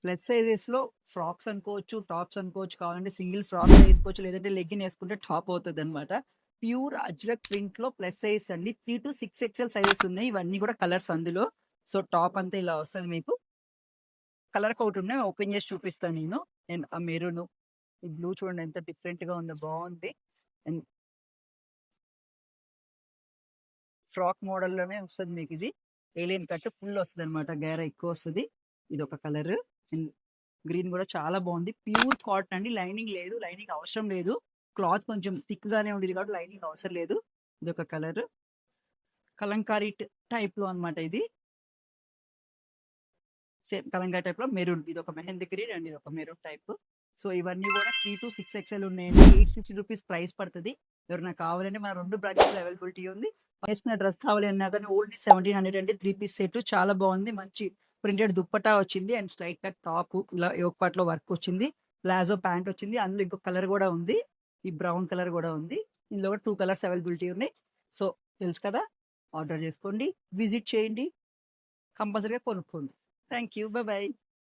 Plus sizes లో frocks అనుకోవచ్చు, tops అనుకోవచ్చు, కావాలంటే సింగిల్ ఫ్రాక్ వేసుకోవచ్చు, లేదంటే లెగ్గిన్ వేసుకుంటే టాప్ అవుతుంది అనమాట. ప్యూర్ అజ్రక్ ప్రింట్ లో ప్లస్ సైజ్ అండి. 3 to 6 XL సైజెస్ ఉన్నాయి. ఇవన్నీ కూడా కలర్స్ అందులో. సో టాప్ అంతా ఇలా వస్తుంది మీకు. కలర్ ఒకటి ఉన్నాయి, ఓపెన్ చేసి చూపిస్తాను నేను. అండ్ ఆ మెరూన్, ఈ బ్లూ చూడండి ఎంత డిఫరెంట్ గా ఉందో, బాగుంది. అండ్ ఫ్రాక్ మోడల్ లోనే వస్తుంది మీకు ఇది. ఏలియన్ కట్ ఫుల్ వస్తుంది అనమాట, గేర ఎక్కువ వస్తుంది. ఇది ఒక కలర్. అండ్ గ్రీన్ కూడా చాలా బాగుంది. ప్యూర్ కాటన్ అండి, లైనింగ్ లేదు, లైనింగ్ అవసరం లేదు. క్లాత్ కొంచెం థిక్ గానే ఉండేది కాబట్టి లైనింగ్ అవసరం లేదు. ఇది ఒక కలర్, కలంకారీ టైప్ లో అన్నమాట ఇది. సేమ్ కలంకారీ టైప్ లో మెరూన్, ఇది ఒక మెహందీ గ్రీన్ అండ్ ఇది ఒక మెరూన్ టైప్. సో ఇవన్నీ కూడా 3 to 6 XL ఉన్నాయండి. 850 రూపీస్ ప్రైస్ పడుతుంది. ఎవరైనా కావాలంటే మన 2 బ్రాంచెస్ లో అవైలబిలిటీ ఉంది. వేసుకున్న డ్రెస్ కావాలి అన్నా కానీ ఓన్లీ 1700 అండి. 3 పీస్ సెట్ చాలా బాగుంది. మంచి ప్రింటెడ్ దుప్పటా వచ్చింది అండ్ స్ట్రైట్ కట్ టాప్, ఇలా యోక్ పార్ట్ లో వర్క్ వచ్చింది. ప్లాజో ప్యాంట్ వచ్చింది. అందులో ఇంకో కలర్ కూడా ఉంది, ఈ బ్రౌన్ కలర్ కూడా ఉంది. ఇందులో కూడా 2 కలర్స్ అవైలబిలిటీ ఉన్నాయి. సో తెలుసు కదా, ఆర్డర్ చేసుకోండి, విజిట్ చేయండి, కంపల్సరీగా కొనుక్కోండి. Thank you, by by.